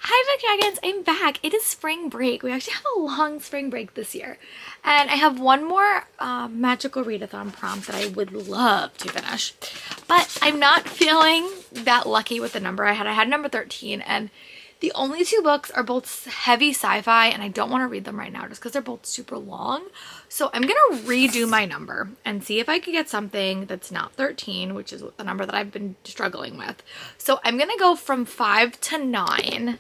Hi Book Dragons, I'm back. It is spring break. We actually have a long spring break this year. And I have one more magical readathon prompt that I would love to finish. But I'm not feeling that lucky with the number I had. I had number 13 and the only two books are both heavy sci-fi and I don't want to read them right now just because they're both super long. So I'm going to redo my number and see if I can get something that's not 13, which is the number that I've been struggling with. So I'm going to go from 5 to 9.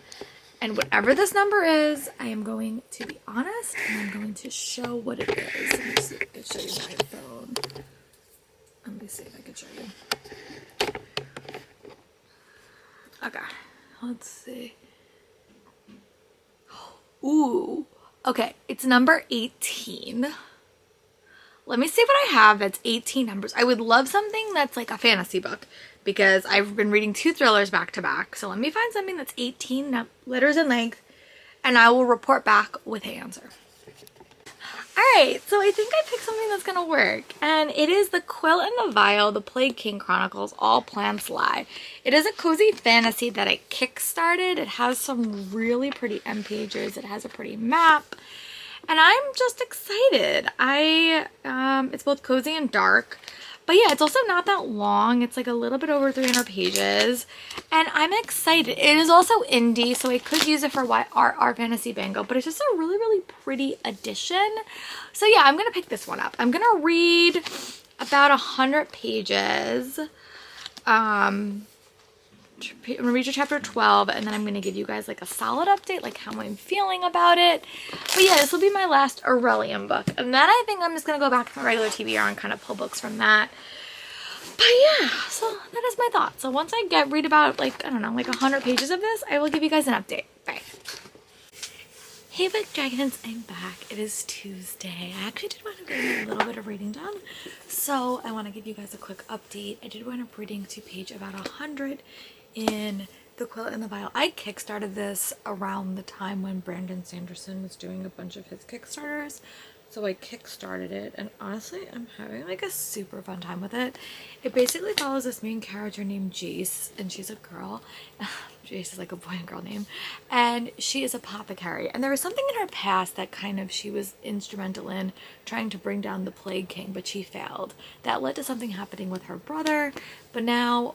And whatever this number is, I am going to be honest and I'm going to show what it is. Let me see if I can show you my phone. Let me see if I can show you. Okay, let's see. Ooh, okay, it's number 18. Let me see what I have that's 18 numbers. I would love something that's like a fantasy book because I've been reading 2 thrillers back to back. So let me find something that's 18 letters in length and I will report back with the answer. Alright, so I think I picked something that's gonna work, and it is The Quill and the Vial, The Plague King Chronicles, All Plants Lie. It is a cozy fantasy that I kickstarted. It has some really pretty end pages. It has a pretty map, and I'm just excited. It's both cozy and dark, but yeah, it's also not that long. It's like a little bit over 300 pages, and I'm excited. It is also indie, so I could use it for our fantasy bingo, but it's just a really, really pretty addition. So yeah, I'm gonna pick this one up. I'm gonna read about 100 pages. I'm gonna read to chapter 12, and then I'm gonna give you guys like a solid update, like how I'm feeling about it. But yeah, this will be my last Aurelian book, and then I think I'm just gonna go back to my regular TBR and kind of pull books from that. But yeah, so that is my thought. So once I read about like, I don't know, like 100 pages of this, I will give you guys an update. Bye. Hey Book Dragons, I'm back. It is Tuesday. I actually did want to get a little bit of reading done, so I want to give you guys a quick update. I did wind up reading to page about 100 in The Quill and the Vial. I kickstarted this around the time when Brandon Sanderson was doing a bunch of his Kickstarters. So I kickstarted it, and honestly, I'm having like a super fun time with it. It basically follows this main character named Jace, and she's a girl. Jace is like a boy and girl name, and she is apothecary. And there was something in her past that kind of she was instrumental in trying to bring down the Plague King, but she failed. That led to something happening with her brother, but now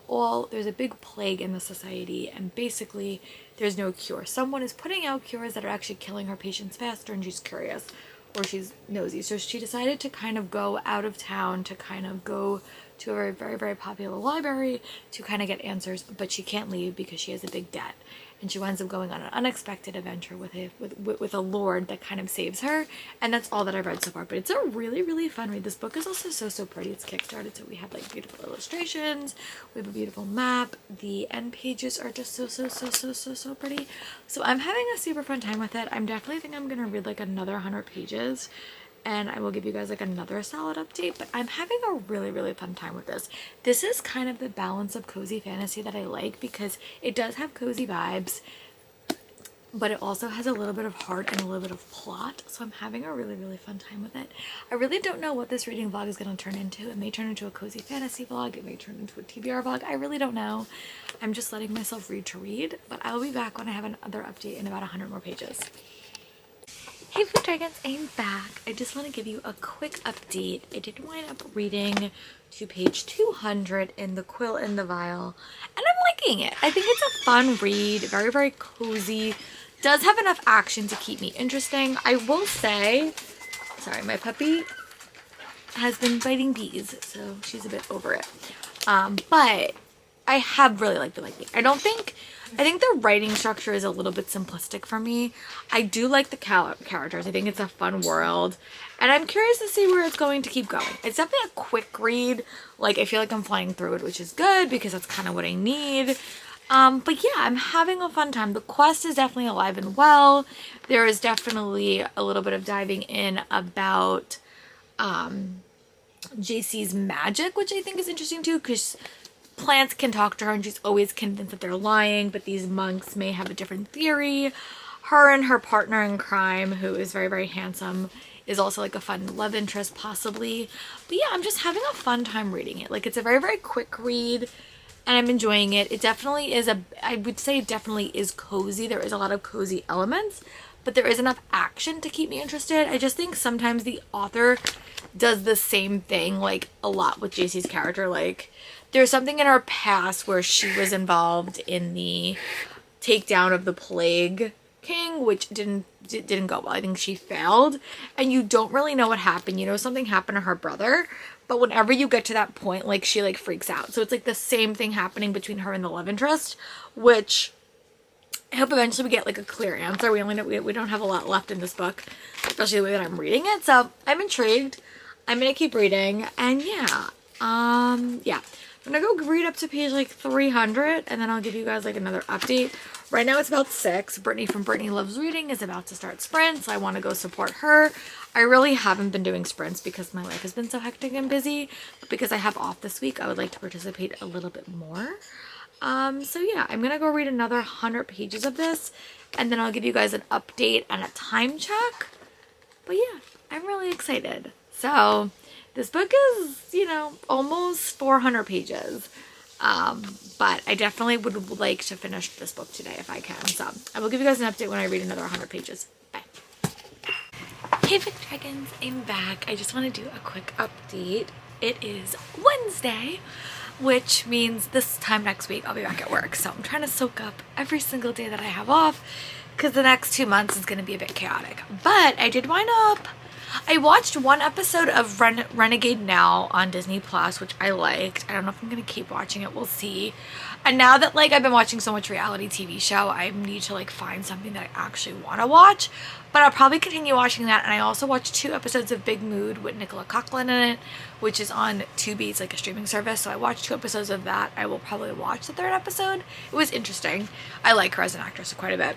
there's a big plague in the society, and basically there's no cure. Someone is putting out cures that are actually killing her patients faster, and she's curious. Or she's nosy. So she decided to kind of go out of town to kind of go to a very, very, very popular library to kind of get answers, but she can't leave because she has a big debt. And she winds up going on an unexpected adventure with a lord that kind of saves her. And that's all that I've read so far. But it's a really, really fun read. This book is also so pretty. It's kickstarted, so we have like beautiful illustrations. We have a beautiful map. The end pages are just so pretty. So I'm having a super fun time with it. I'm definitely think I'm gonna read like another 100 pages. And I will give you guys like another solid update, but I'm having a really, really fun time with this. This is kind of the balance of cozy fantasy that I like because it does have cozy vibes, but it also has a little bit of heart and a little bit of plot. So I'm having a really, really fun time with it. I really don't know what this reading vlog is going to turn into. It may turn into a cozy fantasy vlog. It may turn into a TBR vlog. I really don't know. I'm just letting myself read to read, but I will be back when I have another update in about 100 more pages. Hey Book Dragons, I'm back. I just want to give you a quick update. I did wind up reading to page 200 in The Quill and the Vial, and I'm liking it. I think it's a fun read, very, very cozy. Does have enough action to keep me interesting. I will say, sorry, my puppy has been biting bees, so she's a bit over it. But I have really liked it. I think the writing structure is a little bit simplistic for me. I do like the characters. I think it's a fun world. And I'm curious to see where it's going to keep going. It's definitely a quick read. Like, I feel like I'm flying through it, which is good because that's kind of what I need. But yeah, I'm having a fun time. The quest is definitely alive and well. There is definitely a little bit of diving in about JC's magic, which I think is interesting too, because plants can talk to her and she's always convinced that they're lying, but these monks may have a different theory. Her and her partner in crime, who is very, very handsome, is also like a fun love interest possibly. But yeah, I'm just having a fun time reading it. Like, it's a very, very quick read. and I'm enjoying it. It definitely is I would say it definitely is cozy. There is a lot of cozy elements, but there is enough action to keep me interested. I just think sometimes the author does the same thing like a lot with JC's character. Like there's something in her past where she was involved in the takedown of the Plague King, which didn't go well. I think she failed, and you don't really know what happened. You know, something happened to her brother, but whenever you get to that point, like she like freaks out. So it's like the same thing happening between her and the love interest, which I hope eventually we get like a clear answer. We don't have a lot left in this book, especially the way that I'm reading it. So I'm intrigued. I'm gonna keep reading, and yeah. I'm gonna go read up to page like 300, and then I'll give you guys like another update. Right now it's about 6. Brittany from Brittany Loves Reading is about to start sprints. I want to go support her. I really haven't been doing sprints because my life has been so hectic and busy, but because I have off this week, I would like to participate a little bit more. So yeah, I'm gonna go read another 100 pages of this, and then I'll give you guys an update and a time check. But yeah, I'm really excited. So this book is, you know, almost 400 pages. But I definitely would like to finish this book today if I can. So I will give you guys an update when I read another 100 pages. Bye. Hey Big Dragons, I'm back. I just want to do a quick update. It is Wednesday, which means this time next week I'll be back at work. So I'm trying to soak up every single day that I have off because the next 2 months is going to be a bit chaotic. But I did wind up. I watched one episode of Renegade Now on Disney Plus, which I liked. I don't know if I'm going to keep watching it. We'll see. And now that like I've been watching so much reality TV show, I need to like find something that I actually want to watch. But I'll probably continue watching that. And I also watched 2 episodes of Big Mood with Nicola Coughlan in it, which is on Tubi. It's like a streaming service. So I watched 2 episodes of that. I will probably watch the 3rd episode. It was interesting. I like her as an actress quite a bit.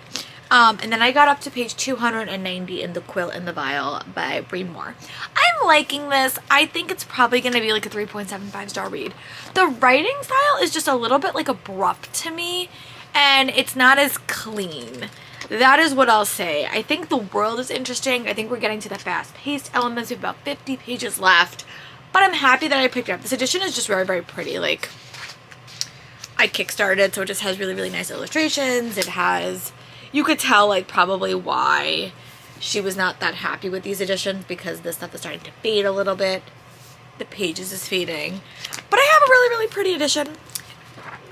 And then I got up to page 290 in The Quill and the Vial by Bree Moore. I'm liking this. I think it's probably going to be like a 3.75 star read. The writing style is just a little bit like abrupt to me, and it's not as clean. That is what I'll say. I think the world is interesting. I think we're getting to the fast-paced elements. We have about 50 pages left, but I'm happy that I picked it up. This edition is just very, very pretty. Like, I kickstarted it, so it just has really, really nice illustrations. It has... You could tell, like, probably why she was not that happy with these editions, because this stuff is starting to fade a little bit. The pages is fading. But I have a really, really pretty edition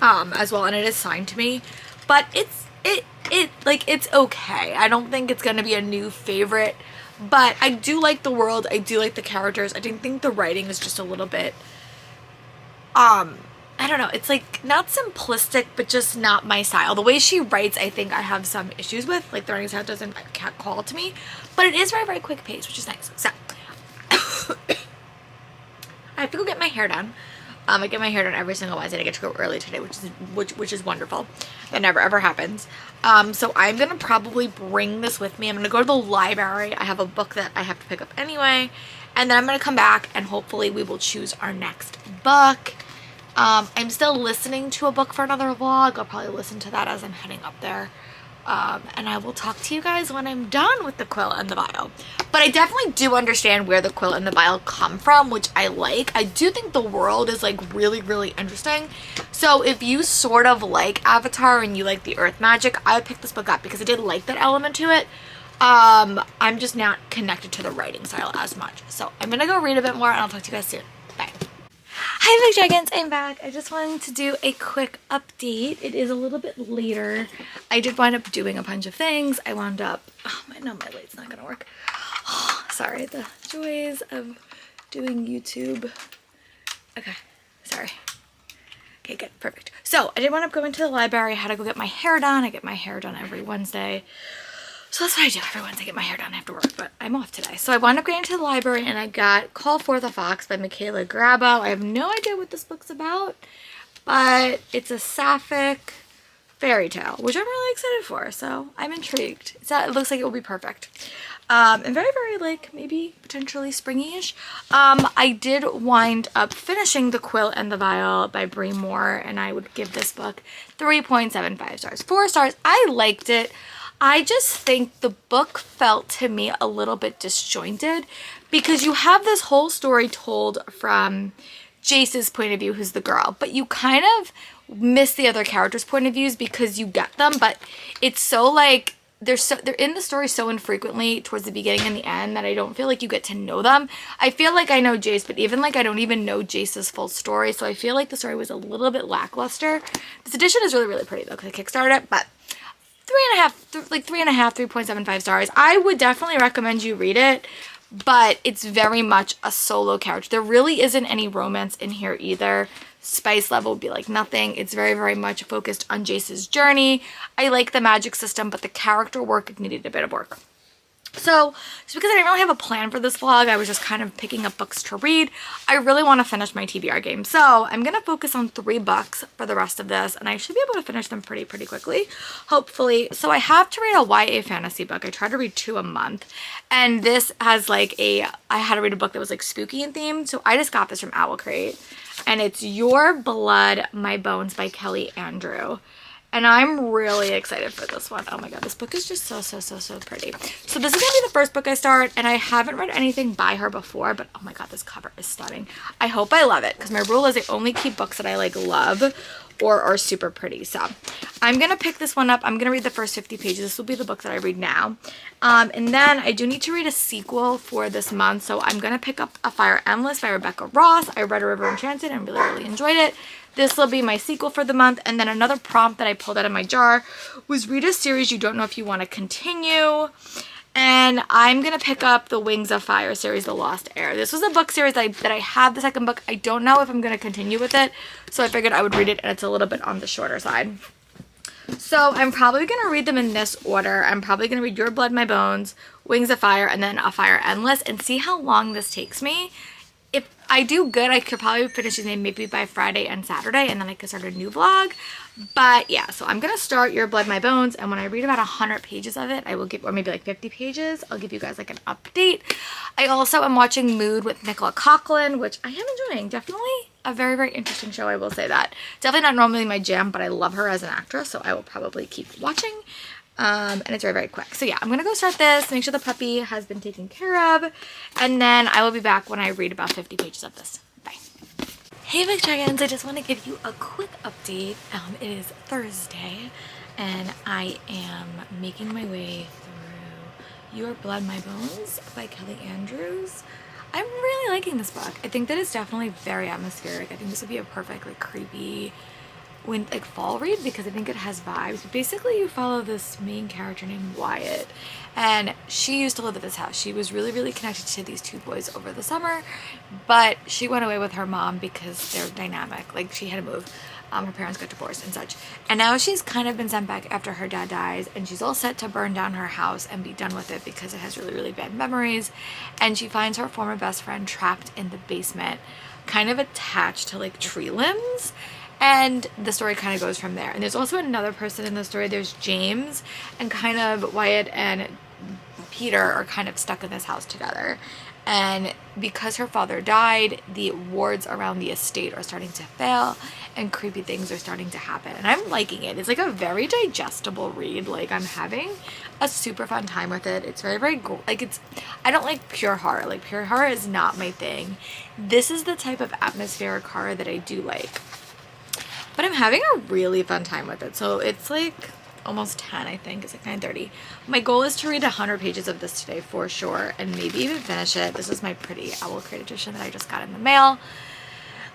as well, and it is signed to me. But it's okay. I don't think it's going to be a new favorite, but I do like the world. I do like the characters. I do think the writing is just a little bit, I don't know, it's like not simplistic, but just not my style. The way she writes, I think I have some issues with, like the writing style can't call to me, but it is very, very quick pace, which is nice. So I have to go get my hair done. I get my hair done every single Wednesday. I get to go early today, which is wonderful. That never ever happens. So I'm gonna probably bring this with me. I'm gonna go to the library. I have a book that I have to pick up anyway, and then I'm gonna come back and hopefully we will choose our next book. I'm still listening to a book for another vlog. I'll probably listen to that as I'm heading up there. And I will talk to you guys when I'm done with The Quill and the Vial. But I definitely do understand where The Quill and the Vial come from, which I like. I do think the world is like really, really interesting. So if you sort of like Avatar and you like the earth magic, I would pick this book up because I did like that element to it. I'm just not connected to the writing style as much. So I'm gonna go read a bit more and I'll talk to you guys soon. Bye. Hi Big Dragons, I'm back. I just wanted to do a quick update. It is a little bit later. I did wind up doing a bunch of things. I wound up, no, my light's not gonna work. Sorry, the joys of doing YouTube. Okay, sorry. Okay, good, perfect. So I did wind up going to the library. I had to go get my hair done. I get my hair done every Wednesday. So that's what I do every Wednesday, I get my hair done after work, but I'm off today. So I wound up going to the library and I got Call Forth a Fox by Michaela Grabo. I have no idea what this book's about, but it's a sapphic fairy tale, which I'm really excited for. So I'm intrigued. It looks like it will be perfect. And very, very like maybe potentially springy-ish. I did wind up finishing The Quill and the Vial by Bree Moore, and I would give this book 3.75 stars. 4 stars. I liked it. I just think the book felt to me a little bit disjointed because you have this whole story told from Jace's point of view, who's the girl, but you kind of miss the other characters' point of views because you get them, but it's so like they're in the story so infrequently towards the beginning and the end that I don't feel like you get to know them. I feel like I know Jace, but even like I don't even know Jace's full story, so I feel like the story was a little bit lackluster. This edition is really, really pretty though because I kickstarted it, but 3.75, 3.75 stars. I would definitely recommend you read it, but it's very much a solo character. There really isn't any romance in here either. Spice level would be like nothing. It's very, very much focused on Jace's journey. I like the magic system, but the character work needed a bit of work. So, just because I didn't really have a plan for this vlog, I was just kind of picking up books to read. I really want to finish my TBR game. So, I'm going to focus on 3 books for the rest of this, and I should be able to finish them pretty quickly, hopefully. So, I have to read a YA fantasy book. I try to read 2 a month, and this has like I had to read a book that was like spooky in theme, so I just got this from Owl Crate, and it's Your Blood, My Bones by Kelly Andrew. And I'm really excited for this one. Oh my god, this book is just so pretty. So this is going to be the first book I start, and I haven't read anything by her before, but oh my god, this cover is stunning. I hope I love it, because my rule is I only keep books that I like love or are super pretty. So I'm going to pick this one up. I'm going to read the first 50 pages. This will be the book that I read now. And then I do need to read a sequel for this month, so I'm going to pick up A Fire Endless by Rebecca Ross. I read A River Enchanted and really enjoyed it. This will be my sequel for the month. And then another prompt that I pulled out of my jar was read a series you don't know if you want to continue. And I'm going to pick up the Wings of Fire series, The Lost Heir. This was a book series that I have the second book. I don't know if I'm going to continue with it, so I figured I would read it, and it's a little bit on the shorter side. So I'm probably going to read them in this order. I'm probably going to read Your Blood, My Bones, Wings of Fire, and then A Fire Endless, and see how long this takes me. If I do good, I could probably finish these maybe by Friday and Saturday, and then I could start a new vlog. But yeah, so I'm going to start Your Blood, My Bones, and when I read about 100 pages of it, I will give, or maybe like 50 pages, I'll give you guys like an update. I also am watching Mood with Nicola Coughlan, which I am enjoying. Definitely a very interesting show, I will say that. Definitely not normally my jam, but I love her as an actress, so I will probably keep watching. And it's very quick. So yeah, I'm going to go start this, make sure the puppy has been taken care of, and then I will be back when I read about 50 pages of this. Bye. Hey Big Dragons, I just want to give you a quick update. It is Thursday, and I am making my way through Your Blood, My Bones by Kelly Andrews. I'm really liking this book. I think that it's definitely very atmospheric. I think this would be a perfect like creepy fall read because I think it has vibes. Basically, you follow this main character named Wyatt, and she used to live at this house. She was really connected to these 2 boys over the summer, but she went away with her mom because they're dynamic. Like, she had to move. Her parents got divorced and such, and now she's kind of been sent back after her dad dies, and she's all set to burn down her house and be done with it because it has really bad memories. And she finds her former best friend trapped in the basement, kind of attached to like tree limbs. And the story kind of goes from there. And there's also another person in the story. There's James, and kind of Wyatt and Peter are kind of stuck in this house together. And because her father died, the wards around the estate are starting to fail, and creepy things are starting to happen. And I'm liking it. It's like a very digestible read. Like, I'm having a super fun time with it. It's very like, it's, I don't like pure horror. Like, pure horror is not my thing. This is the type of atmospheric horror that I do like. But I'm having a really fun time with it. So it's like almost 10, I think. It's like 9:30. My goal is to read 100 pages of this today for sure, and maybe even finish it. This is my pretty Owl Crate edition that I just got in the mail.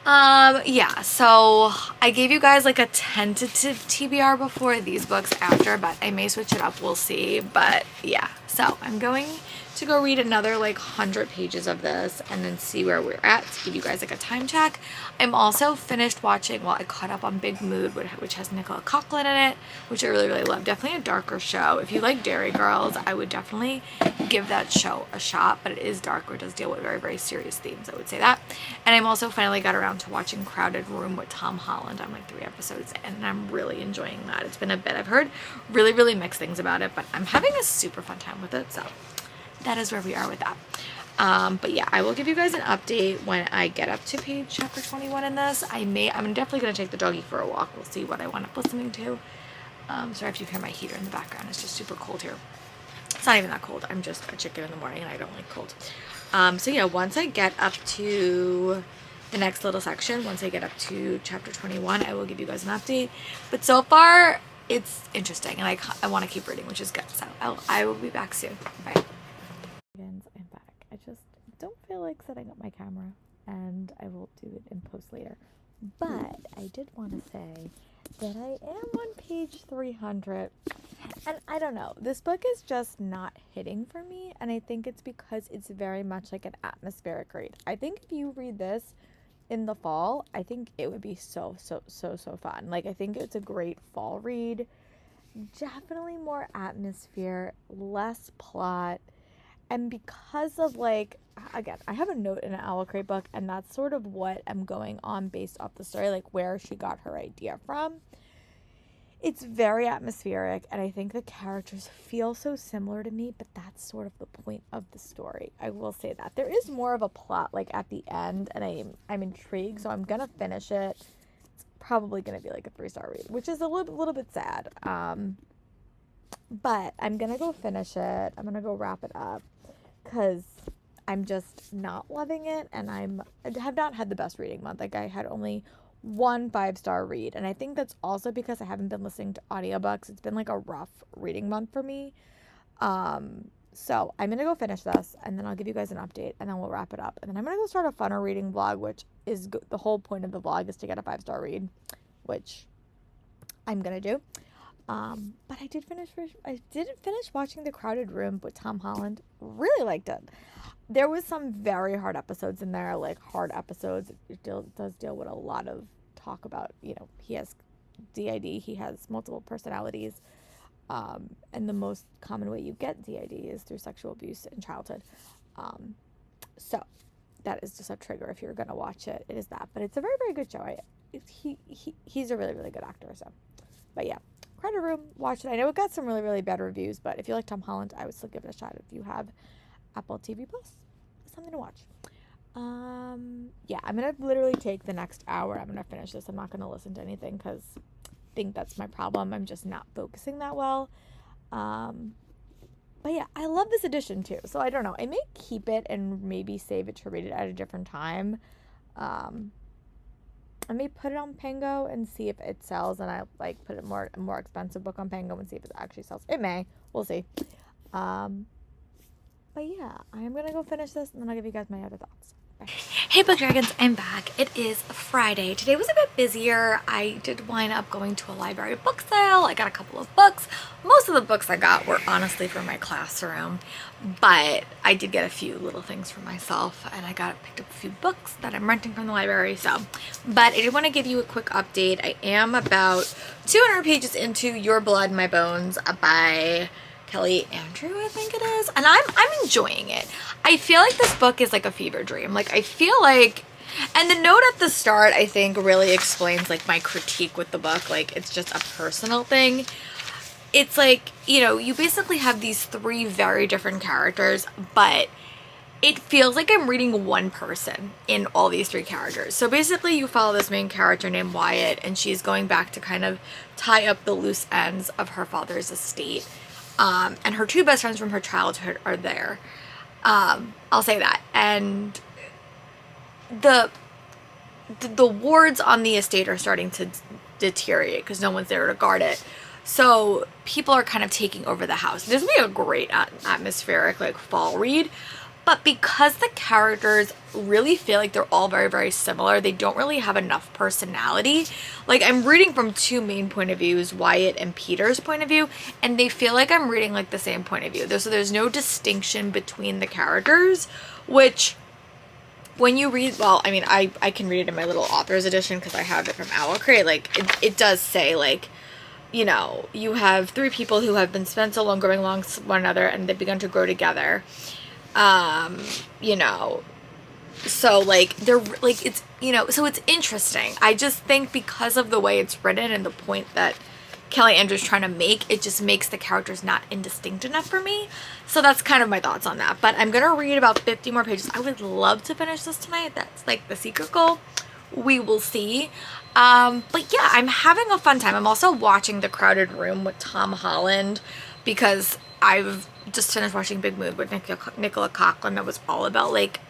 Yeah, so I gave you guys like a tentative TBR before, these books after, but I may switch it up. We'll see. But yeah, so I'm going to go read another like 100 pages of this and then see where we're at to give you guys like a time check. I'm also finished watching, well, I caught up on Big Mood, which has Nicola Coughlan in it, which I really love. Definitely a darker show. If you like Dairy Girls, I would definitely give that show a shot, but it is darker. It does deal with very serious themes, I would say that. And I'm also finally got around to watching Crowded Room with Tom Holland. I'm like 3 episodes in, and I'm really enjoying that. It's been a bit. I've heard really mixed things about it, but I'm having a super fun time with it, so that is where we are with that. But yeah, I will give you guys an update when I get up to page chapter 21 in this. I'm definitely going to take the doggy for a walk. We'll see what I wind up listening to. Sorry if you hear my heater in the background. It's just super cold here. It's not even that cold. I'm just a chicken in the morning and I don't like cold. So yeah, once I get up to the next little section. Once I get up to chapter 21, I will give you guys an update. But so far, it's interesting, and I want to keep reading, which is good. So I will be back soon. Bye. I'm back. I just don't feel like setting up my camera, and I will do it in post later. But I did want to say that I am on page 300, and I don't know, this book is just not hitting for me, and I think it's because it's very much like an atmospheric read. I think if you read this in the fall, I think it would be so fun. Like, I think it's a great fall read. Definitely more atmosphere, less plot, and because of, like, again, I have a note in an Owl Crate book, and that's sort of what I'm going on based off the story, like where she got her idea from. It's very atmospheric, and I think the characters feel so similar to me, but that's sort of the point of the story. I will say that. There is more of a plot, like, at the end, and I'm intrigued, so I'm going to finish it. It's probably going to be, like, a 3-star read, which is a little bit sad. But I'm going to go finish it. I'm going to go wrap it up, because I'm just not loving it, and I have not had the best reading month. Like, I had only one 5-star read, and I think that's also because I haven't been listening to audiobooks. It's been like a rough reading month for me. So I'm gonna go finish this, and then I'll give you guys an update, and then we'll wrap it up, and then I'm gonna go start a funner reading vlog, which is the whole point of the vlog is to get a 5-star read, which I'm gonna do. But I didn't finish watching The Crowded Room with Tom Holland. Really liked it. There was some very hard episodes in there, like hard episodes. It does deal with a lot of talk about, you know, he has DID, he has multiple personalities, and the most common way you get DID is through sexual abuse in childhood. So that is just a trigger if you're gonna watch it. It is that, but it's a very, very good show. He's a really, really good actor. So, but yeah, Crowded Room, watch it. I know it got some really, really bad reviews, but if you like Tom Holland, I would still give it a shot if you have Apple TV Plus. Something to watch. Yeah, I'm gonna literally take the next hour. I'm gonna finish this. I'm not gonna listen to anything because I think that's my problem. I'm just not focusing that well. But yeah, I love this edition too. So I don't know. I may keep it and maybe save it to read it at a different time. I may put it on Pango and see if it sells, and I like put a more expensive book on Pango and see if it actually sells. It may. We'll see. But yeah, I am going to go finish this, and then I'll give you guys my other thoughts. Bye. Hey Book Dragons, I'm back. It is Friday. Today was a bit busier. I did wind up going to a library book sale. I got a couple of books. Most of the books I got were honestly for my classroom, but I did get a few little things for myself, and I picked up a few books that I'm renting from the library. But I did want to give you a quick update. I am about 200 pages into Your Blood, My Bones by Kelly Andrew, I think it is, and I'm enjoying it. I feel like this book is like a fever dream. Like, I feel like, and the note at the start I think really explains like my critique with the book. Like, it's just a personal thing. It's like, you know, you basically have these 3 very different characters, but it feels like I'm reading one person in all these 3 characters. So basically you follow this main character named Wyatt, and she's going back to kind of tie up the loose ends of her father's estate. And her 2 best friends from her childhood are there. I'll say that. And the wards on the estate are starting to deteriorate because no one's there to guard it. So people are kind of taking over the house. This would be a great atmospheric, like, fall read. But because the characters really feel like they're all very, very similar, they don't really have enough personality. Like, I'm reading from 2 main point of views, Wyatt and Peter's point of view, and they feel like I'm reading like the same point of view. So there's no distinction between the characters, which when you read, well, I mean, I can read it in my little author's edition because I have it from Owl Crate. Like, it does say, like, you know, you have 3 people who have been spent so long growing along one another, and they've begun to grow together. You know, so like they're like, it's, you know, so it's interesting. I just think because of the way it's written and the point that Kelly Andrew's trying to make, it just makes the characters not indistinct enough for me. So that's kind of my thoughts on that. But I'm gonna read about 50 more pages. I would love to finish this tonight. That's like the secret goal. We will see. But yeah, I'm having a fun time. I'm also watching The Crowded Room with Tom Holland because I've just finished watching Big Mood with Nicola Coughlan. That was all about, like,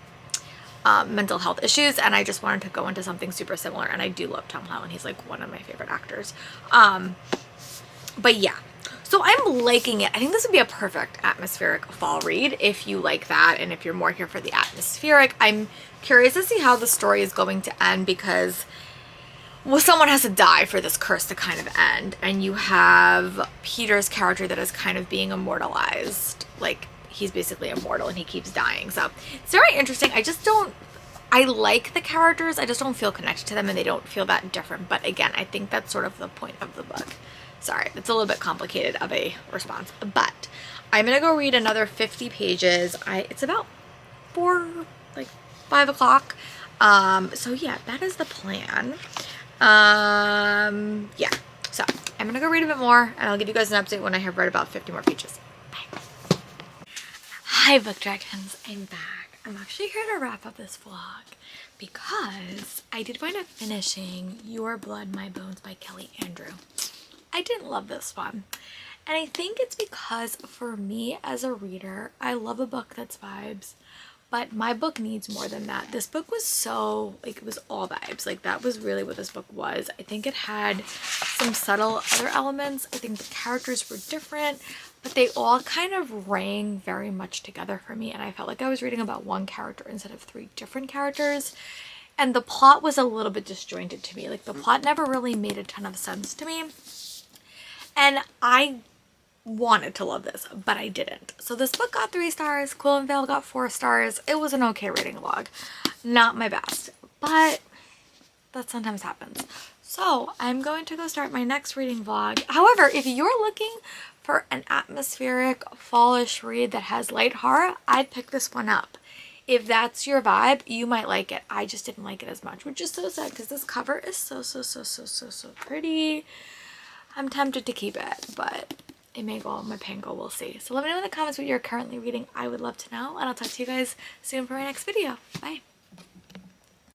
mental health issues, and I just wanted to go into something super similar. And I do love Tom Holland. He's like one of my favorite actors. But yeah, so I'm liking it. I think this would be a perfect atmospheric fall read if you like that, and if you're more here for the atmospheric. I'm curious to see how the story is going to end, because well, someone has to die for this curse to kind of end, and you have Peter's character that is kind of being immortalized. Like, he's basically immortal and he keeps dying. So it's very interesting. I like the characters, I just don't feel connected to them, and they don't feel that different. But again, I think that's sort of the point of the book. Sorry, it's a little bit complicated of a response, but I'm gonna go read another 50 pages. It's about 5 o'clock. So yeah, that is the plan. Yeah, so I'm gonna go read a bit more, and I'll give you guys an update when I have read about 50 more pages. Bye. Hi, Book Dragons, I'm back. I'm actually here to wrap up this vlog because I did wind up finishing Your Blood, My Bones by Kelly Andrew. I didn't love this one, and I think it's because for me as a reader, I love a book that's vibes, but my book needs more than that. This book was so, like, it was all vibes. Like, that was really what this book was. I think it had some subtle other elements. I think the characters were different, but they all kind of rang very much together for me, and I felt like I was reading about one character instead of 3 different characters. And the plot was a little bit disjointed to me. Like, the plot never really made a ton of sense to me. And I wanted to love this, but I didn't. So this book got 3 stars. Quill and Veil got 4 stars. It was an okay rating log. Not my best, but that sometimes happens. So I'm going to go start my next reading vlog. However, if you're looking for an atmospheric fallish read that has light horror, I'd pick this one up. If that's your vibe, you might like it. I just didn't like it as much, which is so sad because this cover is so pretty. I'm tempted to keep it, but it may go on my pango, we'll see. So let me know in the comments what you're currently reading. I would love to know, and I'll talk to you guys soon for my next video. Bye.